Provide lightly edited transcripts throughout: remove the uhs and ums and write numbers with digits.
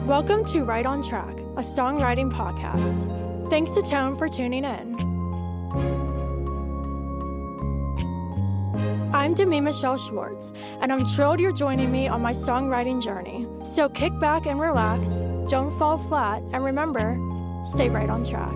Welcome to Right on Track, a songwriting podcast. Thanks to Tone for tuning in. I'm Demi Michelle Schwartz, and I'm thrilled you're joining me on my songwriting journey. So kick back and relax, don't fall flat, and remember, stay right on track.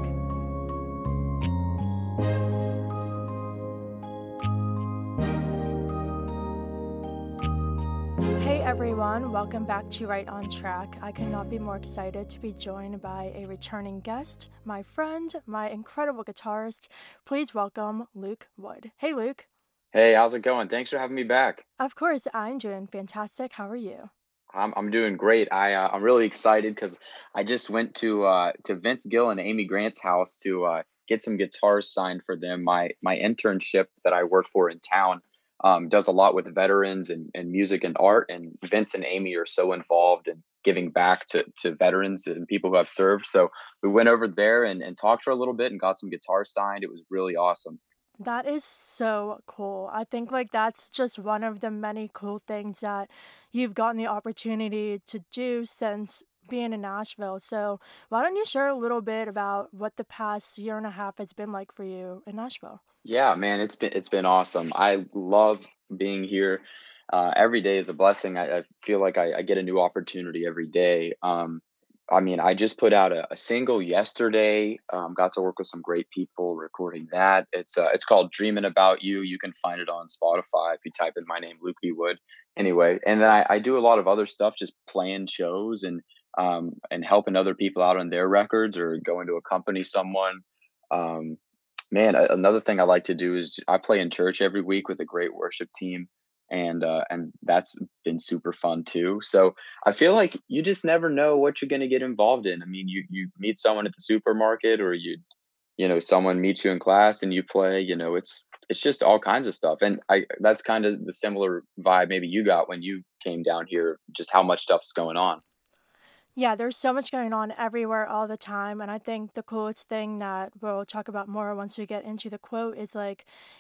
Hey everyone, welcome back to Right on Track. I could not be more excited to be joined by a returning guest, my friend, my incredible guitarist. Please welcome Luke Wood. Hey Luke. Hey, how's it going? Thanks for having me back. Of course, I'm doing fantastic. How are you? I'm doing great. I'm really excited because I just went to Vince Gill and Amy Grant's house to get some guitars signed for them. My internship that I work for in town does a lot with veterans and music and art. And Vince and Amy are so involved in giving back to veterans and people who have served. So we went over there and talked for a little bit and got some guitars signed. It was really awesome. That is so cool. I think that's just one of the many cool things that you've gotten the opportunity to do since being in Nashville. So why don't you share a little bit about what the past year and a half has been like for you in Nashville? Yeah, man, it's been awesome. I love being here. Every day is a blessing. I feel like I get a new opportunity every day. I mean, I just put out a single yesterday. Got to work with some great people recording that. It's called "Dreaming About You." You can find it on Spotify if you type in my name, Luke B. Wood. Anyway, and then I do a lot of other stuff, just playing shows and helping other people out on their records or going to accompany someone. Um, Man, another thing I like to do is I play in church every week with a great worship team, and that's been super fun too. So I feel like you just never know what you're going to get involved in. I mean, you meet someone at the supermarket, or someone meets you in class and you play. It's just all kinds of stuff, and I that's kind of the similar vibe maybe you got when you came down here. Just how much stuff's going on. Yeah, there's so much going on everywhere all the time. And I think the coolest thing that we'll talk about more once we get into the quote is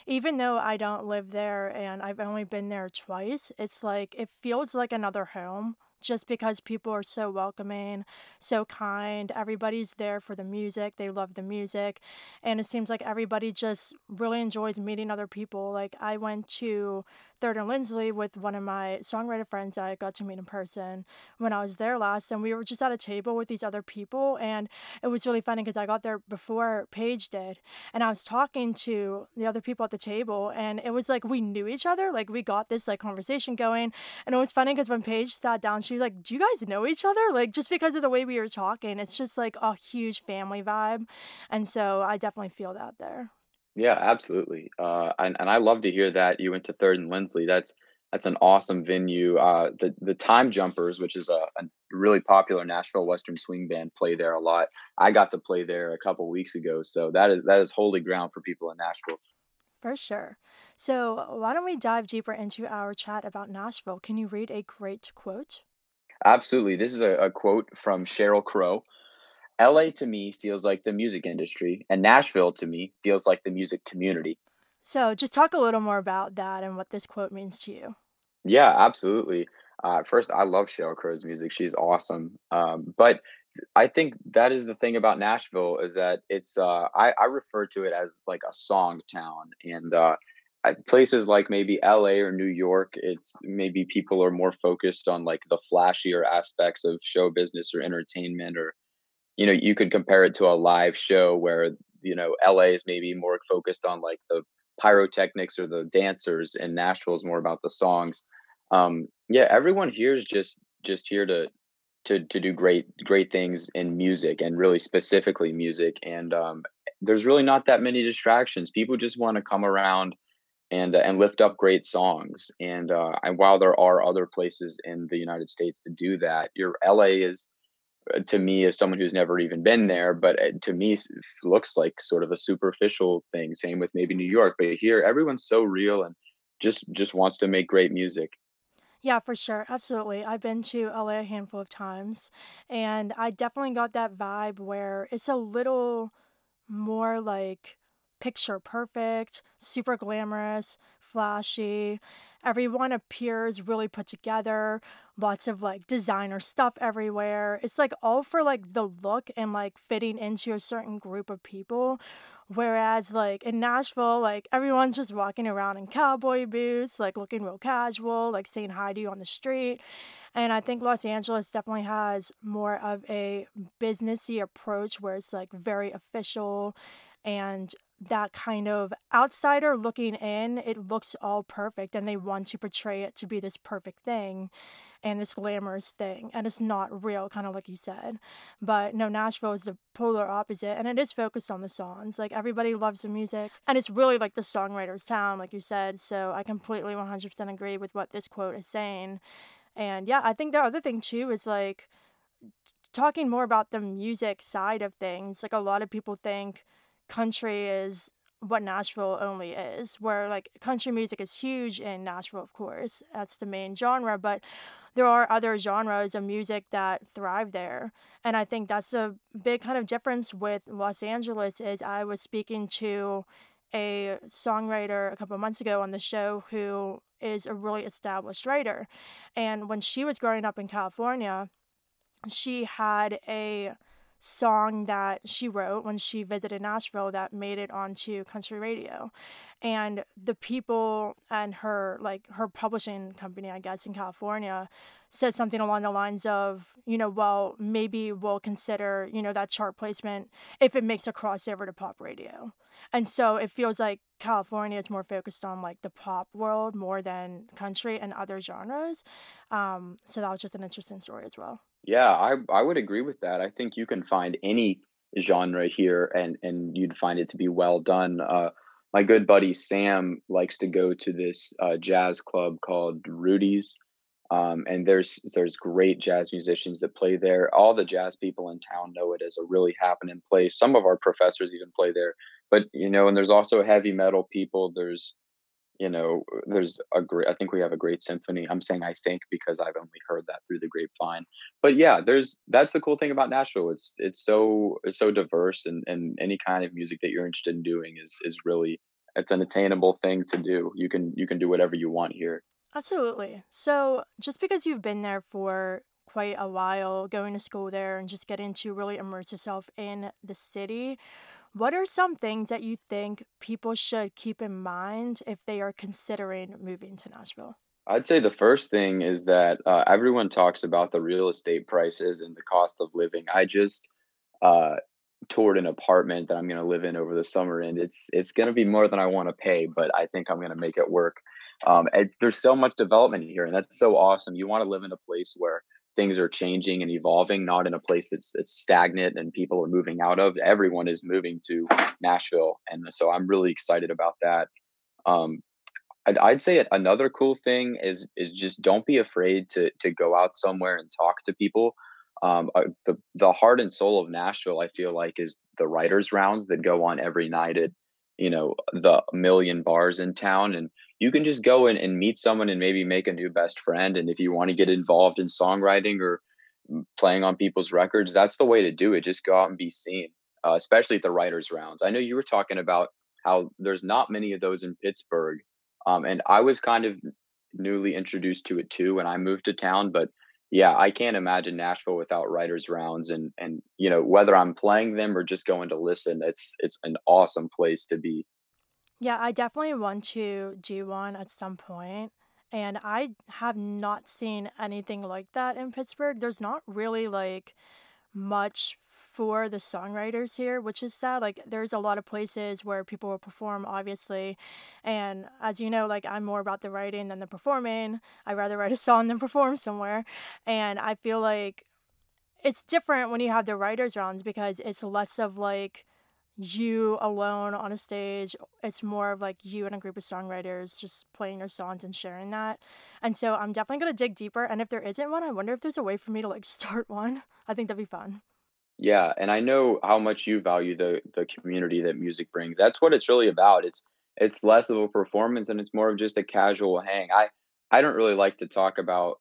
even though I don't live there and I've only been there twice, it's it feels like another home just because people are so welcoming, so kind. Everybody's there for the music. They love the music. And it seems like everybody just really enjoys meeting other people. I went to Third and Lindsley with one of my songwriter friends that I got to meet in person when I was there last, and we were just at a table with these other people, and it was really funny because I got there before Paige did, and I was talking to the other people at the table, and it was like we knew each other, we got this conversation going, and it was funny because when Paige sat down, she was like, "Do you guys know each other?" Just because of the way we were talking, it's just a huge family vibe, and so I definitely feel that there. Yeah, absolutely. And I love to hear that you went to Third and Lindsley. That's an awesome venue. The Time Jumpers, which is a really popular Nashville Western swing band, play there a lot. I got to play there a couple weeks ago, so that is holy ground for people in Nashville. For sure. So, why don't we dive deeper into our chat about Nashville? Can you read a great quote? Absolutely. This is a quote from Cheryl Crow. LA to me feels like the music industry, and Nashville to me feels like the music community. So, just talk a little more about that and what this quote means to you. Yeah, absolutely. First, I love Cheryl Crow's music. She's awesome. But I think that is the thing about Nashville is that I refer to it as like a song town, and places like maybe LA or New York, it's maybe people are more focused on like the flashier aspects of show business or entertainment, or you could compare it to a live show where LA is maybe more focused on like the pyrotechnics or the dancers, and Nashville is more about the songs. Yeah, everyone here is just here to do great things in music, and really specifically music. And there's really not that many distractions. People just want to come around and lift up great songs. And while there are other places in the United States to do that, your LA is to me as someone who's never even been there, but to me looks like sort of a superficial thing. Same with maybe New York, but here everyone's so real and just wants to make great music. Yeah, for sure. Absolutely. I've been to LA a handful of times, and I definitely got that vibe where it's a little more picture perfect, super glamorous, flashy. Everyone appears really put together, lots of like designer stuff everywhere. It's like all for like the look and like fitting into a certain group of people. Whereas like in Nashville, like everyone's just walking around in cowboy boots, like looking real casual, like saying hi to you on the street. And I think Los Angeles definitely has more of a businessy approach where it's like very official and that kind of outsider looking in, it looks all perfect and they want to portray it to be this perfect thing and this glamorous thing. And it's not real, kind of like you said. But no, Nashville is the polar opposite and it is focused on the songs. Like everybody loves the music and it's really like the songwriter's town, like you said. So I completely 100% agree with what this quote is saying. And yeah, I think the other thing too is like talking more about the music side of things. Like a lot of people think country is what Nashville only is, where like country music is huge in Nashville, of course. That's the main genre, but there are other genres of music that thrive there. And I think that's a big kind of difference with Los Angeles is I was speaking to a songwriter a couple of months ago on the show who is a really established writer. And when she was growing up in California, she had a song that she wrote when she visited Nashville that made it onto country radio. And the people and her like her publishing company, I guess in California, said something along the lines of, well, maybe we'll consider, that chart placement if it makes a crossover to pop radio. And so it feels like California is more focused on like the pop world more than country and other genres. So that was just an interesting story as well. Yeah, I would agree with that. I think you can find any genre here and you'd find it to be well done. My good buddy Sam likes to go to this jazz club called Rudy's. And there's great jazz musicians that play there. All the jazz people in town know it as a really happening place. Some of our professors even play there. But and there's also heavy metal people. There's a great I think we have a great symphony. I'm saying I think because I've only heard that through the grapevine. But yeah, that's the cool thing about Nashville. It's so diverse and any kind of music that you're interested in doing is really it's an attainable thing to do. You can do whatever you want here. Absolutely. So, just because you've been there for quite a while, going to school there and just getting to really immerse yourself in the city, what are some things that you think people should keep in mind if they are considering moving to Nashville? I'd say the first thing is that everyone talks about the real estate prices and the cost of living. I just uh, toured an apartment that I'm going to live in over the summer, and it's going to be more than I want to pay, but I think I'm going to make it work. There's so much development here, and that's so awesome. You want to live in a place where things are changing and evolving, not in a place that's stagnant and people are moving out of. Everyone is moving to Nashville, and so I'm really excited about that. Um, I'd say another cool thing is just don't be afraid to go out somewhere and talk to people. The heart and soul of Nashville, I feel like, is the writers' rounds that go on every night at the million bars in town, and you can just go and meet someone and maybe make a new best friend. And if you want to get involved in songwriting or playing on people's records, that's the way to do it. Just go out and be seen, especially at the writers' rounds. I know you were talking about how there's not many of those in Pittsburgh, and I was kind of newly introduced to it too when I moved to town. But yeah, I can't imagine Nashville without writers' rounds, and whether I'm playing them or just going to listen, it's an awesome place to be. Yeah, I definitely want to do one at some point, and I have not seen anything like that in Pittsburgh. There's not really like much for the songwriters here, which is sad. Like, there's a lot of places where people will perform, obviously. And as you know, like, I'm more about the writing than the performing. I'd rather write a song than perform somewhere. And I feel like it's different when you have the writers' rounds because it's less of like you alone on a stage. It's more of like you and a group of songwriters just playing your songs and sharing that. And so I'm definitely going to dig deeper. And if there isn't one, I wonder if there's a way for me to like start one. I think that'd be fun. Yeah, and I know how much you value the community that music brings. That's what it's really about. It's less of a performance and it's more of just a casual hang. I don't really like to talk about,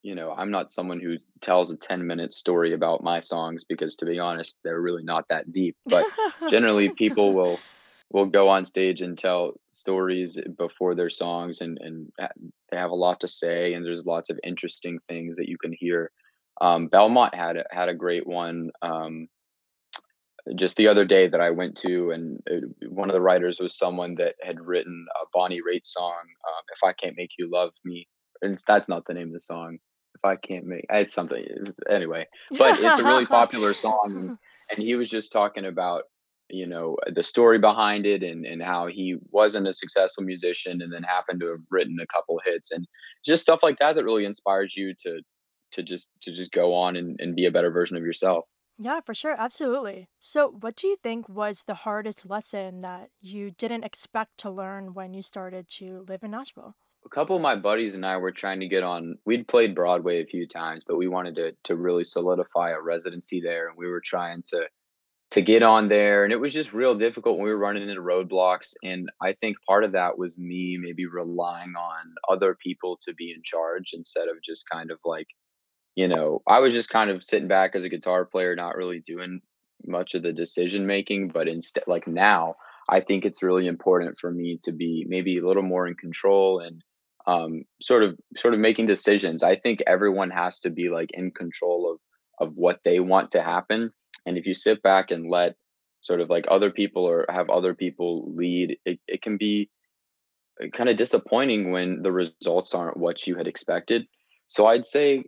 I'm not someone who tells a 10-minute story about my songs because to be honest, they're really not that deep. But generally people will go on stage and tell stories before their songs, and they have a lot to say, and there's lots of interesting things that you can hear. Belmont had a great one. Just the other day that I went to, and one of the writers was someone that had written a Bonnie Raitt song, "If I Can't Make You Love Me," and that's not the name of the song. If I can't make it's something anyway, but it's a really popular song, and he was just talking about, the story behind it, and how he wasn't a successful musician and then happened to have written a couple hits, and just stuff like that that really inspires you to just go on and be a better version of yourself. Yeah, for sure, absolutely. So, what do you think was the hardest lesson that you didn't expect to learn when you started to live in Nashville? A couple of my buddies and I were trying to get on. We'd played Broadway a few times, but we wanted to really solidify a residency there, and we were trying to get on there, and it was just real difficult when we were running into roadblocks, and I think part of that was me maybe relying on other people to be in charge instead of just kind of like, I was just kind of sitting back as a guitar player, not really doing much of the decision making. But instead, like now, I think it's really important for me to be maybe a little more in control and sort of making decisions. I think everyone has to be like in control of what they want to happen. And if you sit back and let sort of like other people or have other people lead, it can be kind of disappointing when the results aren't what you had expected. So I'd say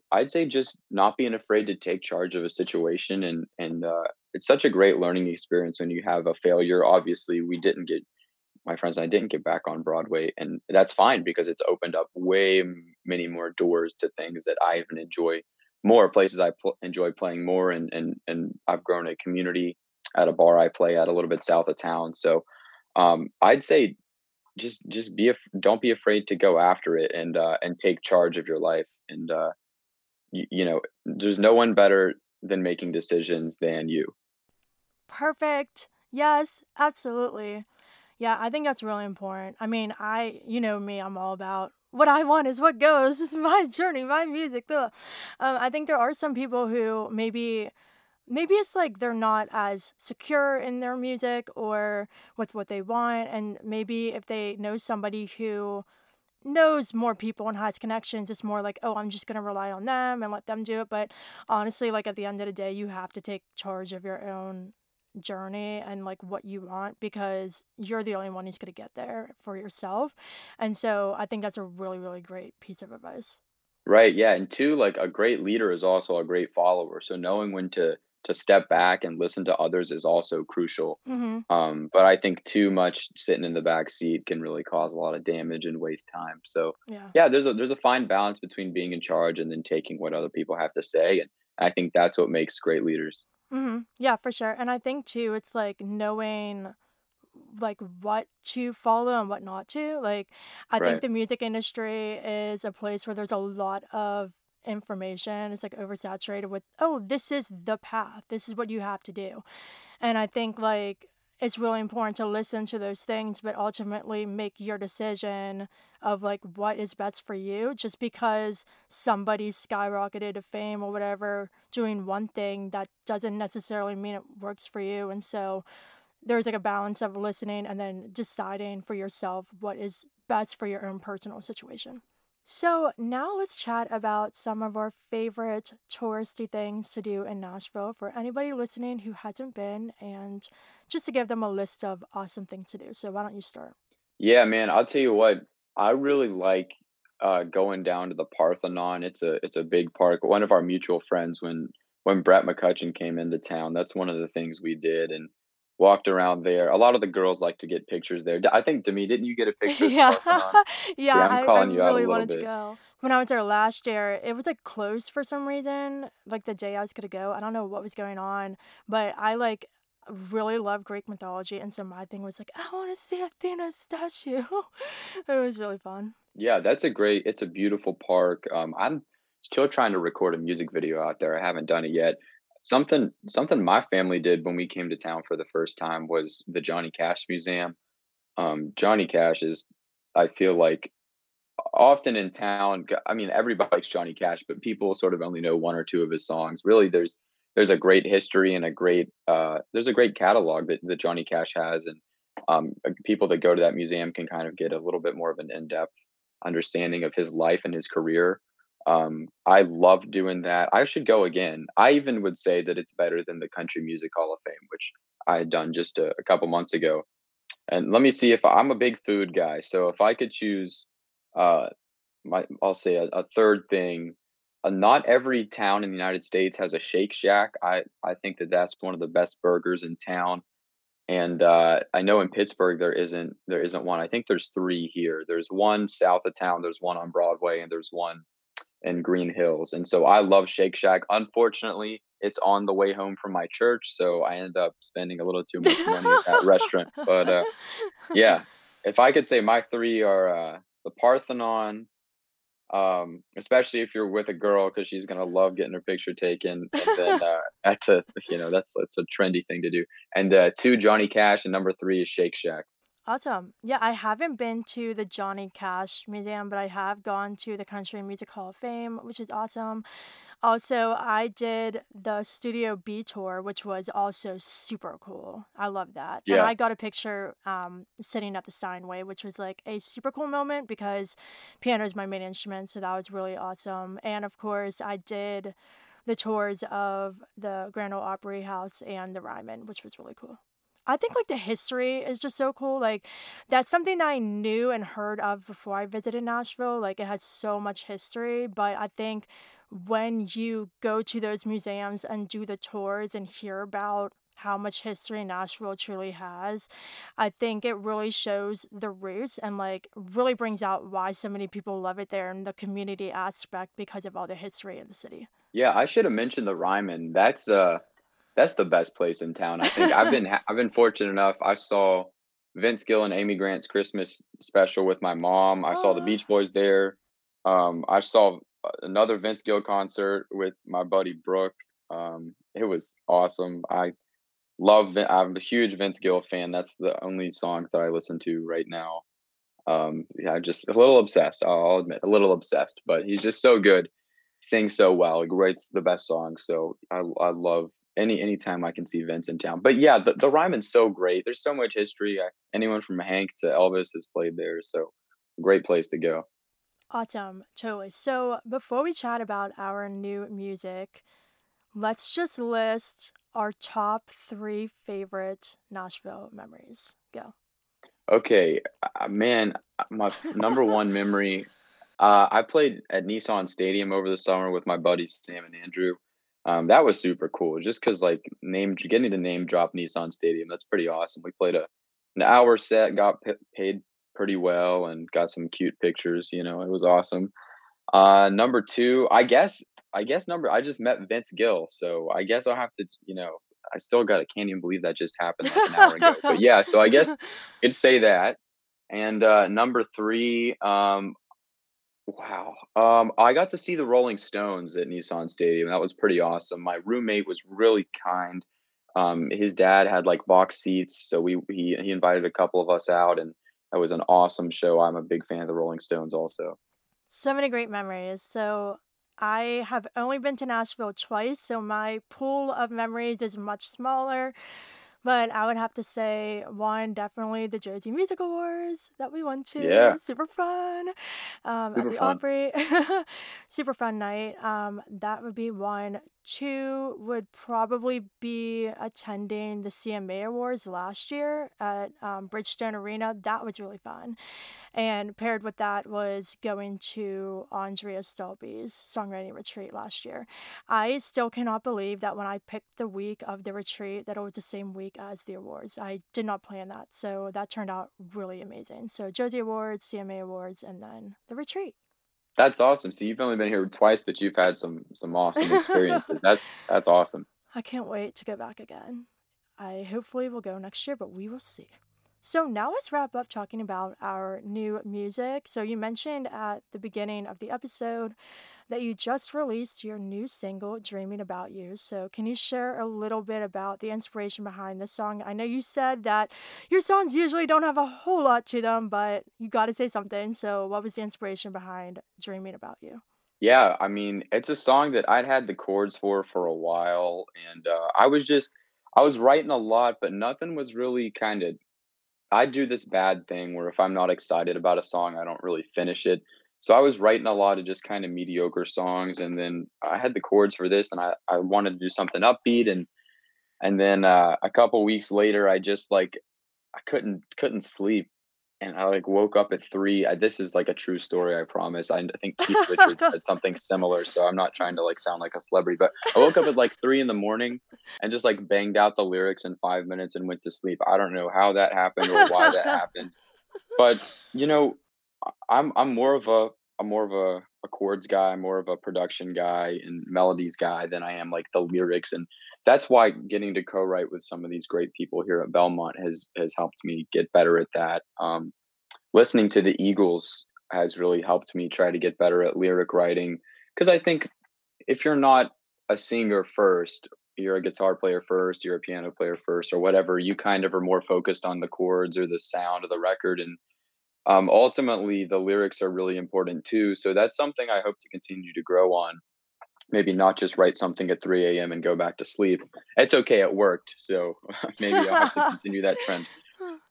just not being afraid to take charge of a situation, and it's such a great learning experience when you have a failure. Obviously, we didn't get my friends and I didn't get back on Broadway, and that's fine because it's opened up many more doors to things that I even enjoy more, places enjoy playing more, and I've grown a community at a bar I play at a little bit south of town. So I'd say just don't be afraid to go after it and take charge of your life, and there's no one better than making decisions than you. Perfect. Yes, absolutely. Yeah, I think that's really important. I mean, you know me, I'm all about what I want is what goes. This is my journey, my music. Ugh. I think there are some people who maybe it's like they're not as secure in their music or with what they want, and maybe if they know somebody who knows more people and has connections, it's more like, oh, I'm just gonna rely on them and let them do it. But honestly, like at the end of the day, you have to take charge of your own journey and like what you want because you're the only one who's gonna get there for yourself. And so I think that's a really, really great piece of advice. Right, yeah, and two, like, a great leader is also a great follower, so knowing when to step back and listen to others is also crucial. Mm-hmm. But I think too much sitting in the back seat can really cause a lot of damage and waste time. So, Yeah. yeah, there's a fine balance between being in charge and then taking what other people have to say, and I think that's what makes great leaders. Mm-hmm. Yeah, for sure. And I think too, it's like knowing like what to follow and what not to. Like I think Right. the music industry is a place where there's a lot of information. It's like oversaturated with, oh, this is the path. This is what you have to do. And I think like it's really important to listen to those things, but ultimately make your decision of like what is best for you. Just because somebody skyrocketed to fame or whatever doing one thing, that doesn't necessarily mean it works for you. And so there's like a balance of listening and then deciding for yourself what is best for your own personal situation. So, now let's chat about some of our favorite touristy things to do in Nashville for anybody listening who hasn't been and just to give them a list of awesome things to do. So, why don't you start? Yeah, man, I'll tell you what, I really like, going down to the Parthenon. It's a big park. One of our mutual friends, when Brett McCutcheon came into town, that's one of the things we did and walked around there. A lot of the girls like to get pictures there. I think, Demi, didn't you get a picture at the Yeah. Parthenon? Yeah, Yeah, I'm I calling you out a really little wanted to bit. go. When I was there last year, it was like closed for some reason, like the day I was gonna go. I don't know what was going on, but I like really love Greek mythology, and so my thing was like, I want to see Athena's statue. It was really fun. Yeah, it's a beautiful park. I'm still trying to record a music video out there. I haven't done it yet. Something my family did when we came to town for the first time was the Johnny Cash Museum. Johnny Cash is, I feel like, often in town. I mean, everybody likes Johnny Cash, but people sort of only know one or two of his songs. Really, there's a great history and there's a great catalog that Johnny Cash has, and people that go to that museum can kind of get a little bit more of an in-depth understanding of his life and his career. I love doing that. I should go again. I even would say that it's better than the Country Music Hall of Fame, which I had done just a couple months ago. And let me see if I'm a big food guy. So if I could choose, uh, I'll say a third thing. Not every town in the United States has a Shake Shack. I think that that's one of the best burgers in town. And I know in Pittsburgh there isn't one. I think there's three here. There's one south of town. There's one on Broadway, and there's one in Green Hills. And so I love Shake Shack. Unfortunately, it's on the way home from my church, so I ended up spending a little too much money at that restaurant. But yeah, if I could say my three are the Parthenon, especially if you're with a girl because she's gonna love getting her picture taken, and then that's a that's a trendy thing to do. And two, Johnny Cash, and number three is Shake Shack. Awesome. Yeah, I haven't been to the Johnny Cash Museum, but I have gone to the Country Music Hall of Fame, which is awesome. Also, I did the Studio B tour, which was also super cool. I love that. And Yeah, I got a picture sitting at the Steinway, which was like a super cool moment because piano is my main instrument, so that was really awesome. And of course, I did the tours of the Grand Ole Opry House and the Ryman, which was really cool. I think like the history is just so cool. Like that's something that I knew and heard of before I visited Nashville. Like it has so much history, but I think when you go to those museums and do the tours and hear about how much history Nashville truly has, I think it really shows the roots and like really brings out why so many people love it there and the community aspect because of all the history in the city. yeah. I should have mentioned the Ryman. That's the best place in town. I think I've been fortunate enough. I saw Vince Gill and Amy Grant's Christmas special with my mom. I saw the Oh, Beach Boys there. I saw another Vince Gill concert with my buddy Brooke. It was awesome. I'm a huge Vince Gill fan. That's the only song that I listen to right now. Yeah, I'm just a little obsessed. I'll admit, a little obsessed. But he's just so good, sings so well. He writes the best songs. So I love anytime I can see Vince in town. But yeah, the Ryman's so great. There's so much history. Anyone from Hank to Elvis has played there. So great place to go. awesome. Totally. So before we chat about our new music, let's just list our top three favorite Nashville memories. Go. Okay, man, my number one memory. I played at Nissan Stadium over the summer with my buddies Sam and Andrew. That was super cool. Just because like getting to name drop Nissan Stadium, that's pretty awesome. We played an hour set, got paid pretty well, and got some cute pictures. It was awesome. Number two, I guess number I just met Vince Gill, so I guess I'll have to, I still got I can't even believe that just happened like an hour ago. But yeah, so I guess could say that. And number three, wow, I got to see the Rolling Stones at Nissan Stadium. That was pretty awesome. My roommate was really kind. His dad had like box seats, so he invited a couple of us out, and that was an awesome show. I'm a big fan of the Rolling Stones, also. So many great memories. So I have only been to Nashville twice, so my pool of memories is much smaller. But I would have to say one, definitely the Jersey Music Awards that we went to. Yeah, Super fun. At super the fun. Opry. Super fun night. That would be one. Two would probably be attending the CMA Awards last year at Bridgestone Arena. That was really fun. And paired with that was going to Andrea Stelby's songwriting retreat last year. I still cannot believe that when I picked the week of the retreat that it was the same week as the awards. I did not plan that. So that turned out really amazing. So Josie Awards, CMA Awards, and then the retreat. That's awesome. So you've only been here twice, but you've had some awesome experiences. That's awesome. I can't wait to go back again. I hopefully will go next year, but we will see. So now let's wrap up talking about our new music. So you mentioned at the beginning of the episode that you just released your new single, Dreaming About You. So can you share a little bit about the inspiration behind this song? I know you said that your songs usually don't have a whole lot to them, but you got to say something. So what was the inspiration behind Dreaming About You? Yeah, I mean, it's a song that I'd had the chords for a while, and I was writing a lot, but nothing was really kind of I do this bad thing where if I'm not excited about a song, I don't really finish it. So I was writing a lot of just kind of mediocre songs, and then I had the chords for this, and I wanted to do something upbeat, and then a couple weeks later, I just like I couldn't sleep, and I, like, woke up at 3. This is, like, a true story, I promise. I think Keith Richards said something similar, so I'm not trying to, like, sound like a celebrity, but I woke up at, like, 3 in the morning and just, like, banged out the lyrics in 5 minutes and went to sleep. I don't know how that happened or why that happened, but, you know, I'm more of a chords guy, more of a production guy and melodies guy than I am like the lyrics, and that's why getting to co-write with some of these great people here at Belmont has helped me get better at that. Listening to the Eagles has really helped me try to get better at lyric writing because I think if you're not a singer first, you're a guitar player first, you're a piano player first, or whatever, you kind of are more focused on the chords or the sound of the record, and ultimately, the lyrics are really important too. So that's something I hope to continue to grow on. Maybe not just write something at 3 a.m. and go back to sleep. It's okay, it worked. So maybe I'll have to continue that trend.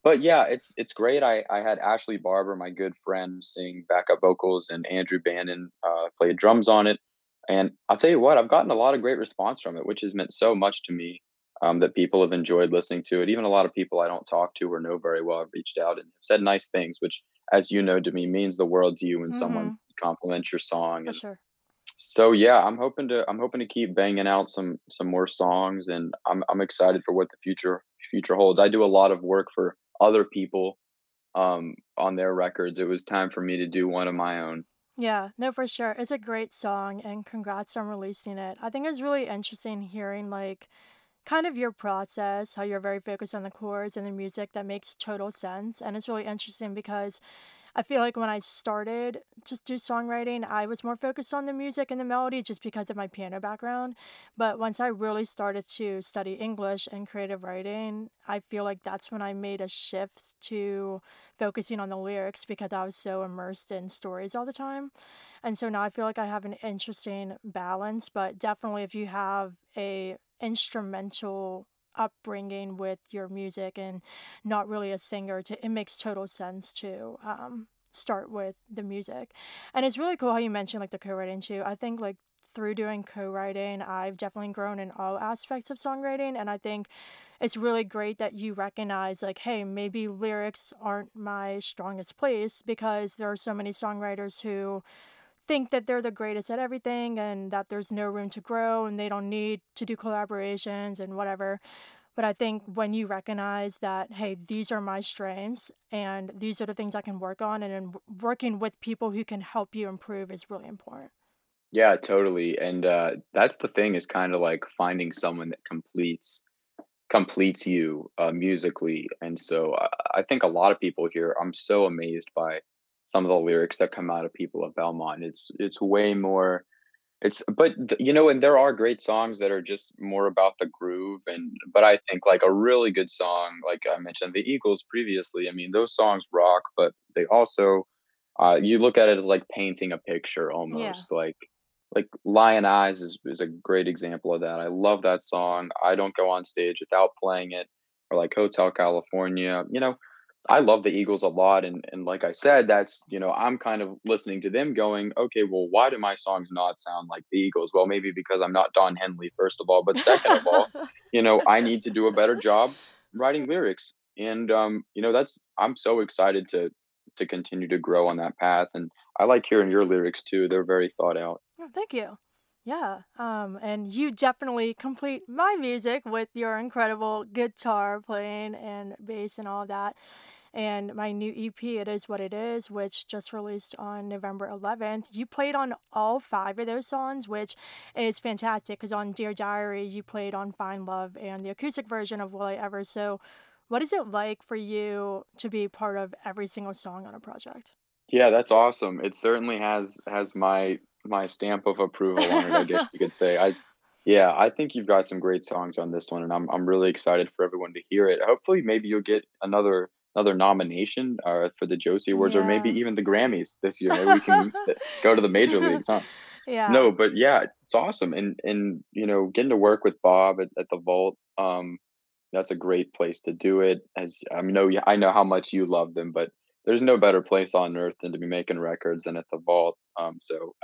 But yeah, it's great. I had Ashley Barber, my good friend, sing backup vocals, and Andrew Bannon played drums on it. And I'll tell you what, I've gotten a lot of great response from it, which has meant so much to me. That people have enjoyed listening to it. Even a lot of people I don't talk to or know very well have reached out and have said nice things, which, as you know, to me means the world to you when someone Mhm. compliments your song. For And sure. so yeah, I'm hoping to keep banging out some more songs, and I'm excited for what the future holds. I do a lot of work for other people on their records. It was time for me to do one of my own. Yeah, no, for sure. It's a great song, and congrats on releasing it. I think it's really interesting hearing, like, kind of your process, how you're very focused on the chords and the music. That makes total sense. And it's really interesting because I feel like when I started to do songwriting, I was more focused on the music and the melody just because of my piano background. But once I really started to study English and creative writing, I feel like that's when I made a shift to focusing on the lyrics because I was so immersed in stories all the time. And so now I feel like I have an interesting balance, but definitely if you have a instrumental upbringing with your music and not really a singer, to it makes total sense to start with the music. And it's really cool how you mentioned like the co-writing too. I think like through doing co-writing, I've definitely grown in all aspects of songwriting, and I think it's really great that you recognize like, hey, maybe lyrics aren't my strongest place because there are so many songwriters who think that they're the greatest at everything and that there's no room to grow and they don't need to do collaborations and whatever. But I think when you recognize that, hey, these are my strengths and these are the things I can work on, and then working with people who can help you improve is really important. Yeah, totally. And that's the thing is kind of like finding someone that completes you musically. And so I think a lot of people here, I'm so amazed by some of the lyrics that come out of people at Belmont. It's way more. And there are great songs that are just more about the groove, but I think like a really good song, like I mentioned the Eagles previously. I mean, those songs rock, but they also you look at it as like painting a picture Yeah. almost. Like Lion Eyes is a great example of that. I love that song. I don't go on stage without playing it, or like Hotel California. I love the Eagles a lot, and like I said, I'm kind of listening to them going, okay, well, why do my songs not sound like the Eagles? Well, maybe because I'm not Don Henley, first of all, but second of all, I need to do a better job writing lyrics, and that's I'm so excited to continue to grow on that path, and I like hearing your lyrics too. They're very thought out. Oh, thank you. Yeah. And you definitely complete my music with your incredible guitar playing and bass and all of that. And my new EP, It Is What It Is, which just released on November 11th. You played on all five of those songs, which is fantastic because on Dear Diary, you played on Find Love and the acoustic version of Will I Ever. So, what is it like for you to be part of every single song on a project? Yeah, that's awesome. It certainly has my stamp of approval on it, I guess you could say. Yeah, I think you've got some great songs on this one, and I'm really excited for everyone to hear it. Hopefully, maybe you'll get another nomination for the Josie Awards, or maybe Yeah. even the Grammys this year. Maybe we can go to the major leagues, huh? Yeah. No, but yeah, it's awesome, and getting to work with Bob at the Vault. that's a great place to do it. As I know how much you love them, but there's no better place on earth than to be making records than at the vault. So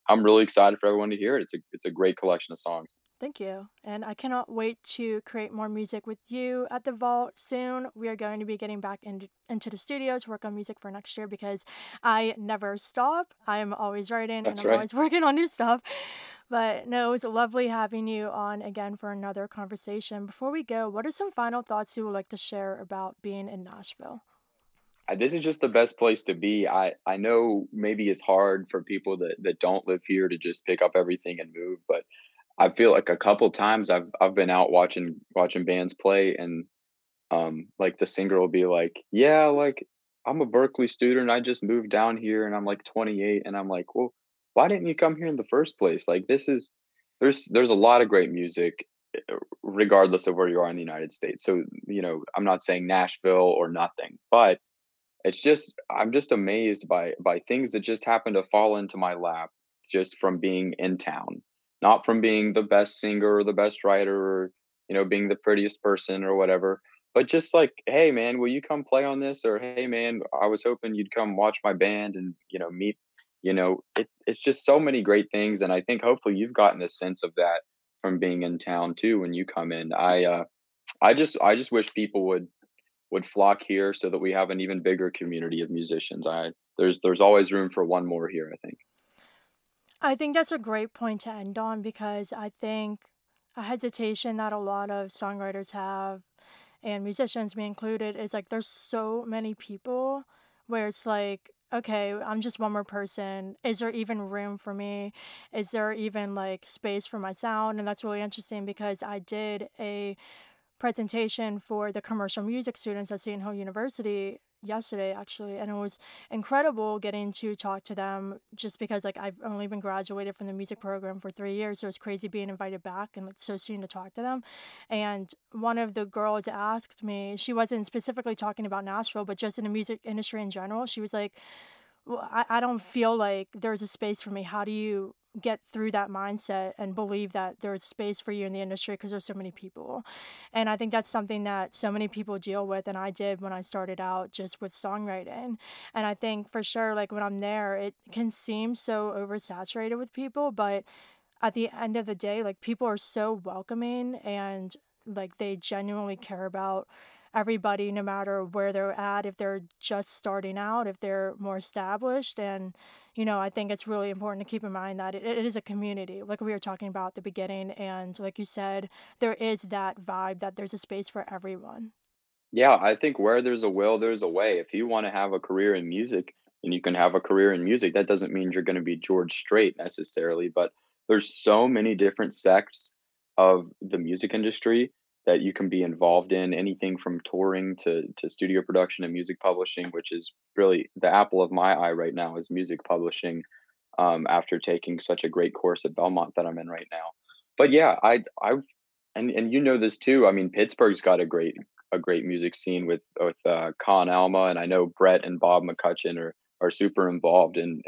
I'm really excited for everyone to hear it. It's a great collection of songs. Thank you. And I cannot wait to create more music with you at the Vault soon. We are going to be getting back into the studio to work on music for next year because I never stop. I'm always writing and That's I'm right. always working on new stuff. But no, it was lovely having you on again for another conversation. Before we go, what are some final thoughts you would like to share about being in Nashville? This is just the best place to be. I know maybe it's hard for people that don't live here to just pick up everything and move, but I feel like a couple times I've been out watching bands play, and like the singer will be like, "Yeah, like I'm a Berkeley student. I just moved down here and I'm like 28." And I'm like, "Well, why didn't you come here in the first place? Like this is there's a lot of great music regardless of where you are in the United States." So, I'm not saying Nashville or nothing, but it's just I'm just amazed by things that just happen to fall into my lap just from being in town, not from being the best singer or the best writer or, being the prettiest person or whatever, but just like, "Hey man, will you come play on this?" Or, "Hey man, I was hoping you'd come watch my band and, meet." It's just so many great things, and I think hopefully you've gotten a sense of that from being in town too when you come in. I just wish people would flock here so that we have an even bigger community of musicians. There's always room for one more here, I think. I think that's a great point to end on because I think a hesitation that a lot of songwriters have and musicians, me included, is like there's so many people where it's like, okay, I'm just one more person. Is there even room for me? Is there even like space for my sound? And that's really interesting because I did a presentation for the commercial music students at Seton Hill University yesterday actually, and it was incredible getting to talk to them just because like I've only been graduated from the music program for 3 years, so it's crazy being invited back and like so soon to talk to them. And one of the girls asked me, she wasn't specifically talking about Nashville but just in the music industry in general, she was like, well, I don't feel like there's a space for me. How do you get through that mindset and believe that there's space for you in the industry because there's so many people? And I think that's something that so many people deal with. And I did when I started out just with songwriting. And I think for sure, like when I'm there, it can seem so oversaturated with people. But at the end of the day, like people are so welcoming and like they genuinely care about everybody no matter where they're at, if they're just starting out, if they're more established. And I think it's really important to keep in mind that it is a community like we were talking about at the beginning, and like you said, there is that vibe that there's a space for everyone. Yeah, I think where there's a will, there's a way. If you want to have a career in music, and you can have a career in music, that doesn't mean you're going to be George Strait necessarily, but there's so many different sects of the music industry that you can be involved in, anything from touring to studio production and music publishing, which is really the apple of my eye right now is music publishing, after taking such a great course at Belmont that I'm in right now. But yeah, and this too. I mean, Pittsburgh's got a great music scene with Con Alma, and I know Brett and Bob McCutcheon are super involved and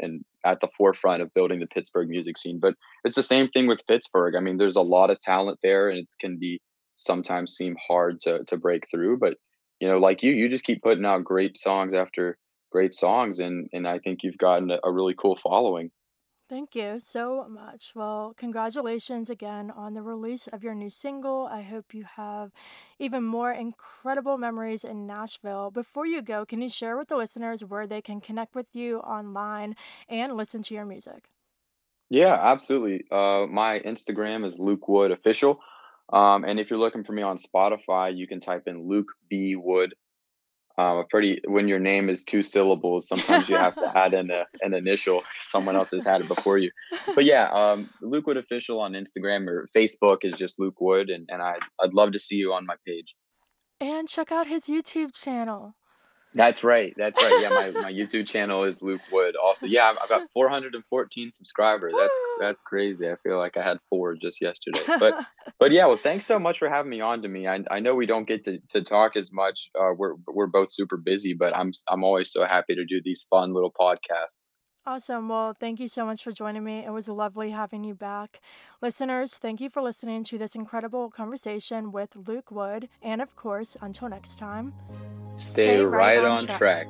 at the forefront of building the Pittsburgh music scene. But it's the same thing with Pittsburgh. I mean, there's a lot of talent there, and it can be sometimes seem hard to break through. But like you just keep putting out great songs after great songs, and I think you've gotten a really cool following. Thank you so much. Well, congratulations again on the release of your new single. I hope you have even more incredible memories in Nashville. Before you go, can you share with the listeners where they can connect with you online and listen to your music? Yeah, absolutely. My Instagram is Luke Wood Official. And if you're looking for me on Spotify, you can type in Luke B Wood. A pretty when your name is two syllables, sometimes you have to add in an initial. Someone else has had it before you. But yeah, Luke Wood Official on Instagram or Facebook is just Luke Wood, and I'd love to see you on my page. And check out his YouTube channel. That's right. That's right. Yeah, my YouTube channel is Luke Wood. Also, yeah, I've got 414 subscribers. That's crazy. I feel like I had four just yesterday. But yeah, well, thanks so much for having me on to me. I know we don't get to talk as much. We're both super busy, but I'm always so happy to do these fun little podcasts. Awesome. Well, thank you so much for joining me. It was lovely having you back. Listeners, thank you for listening to this incredible conversation with Luke Wood. And of course, until next time, Stay stay right right on on track. track.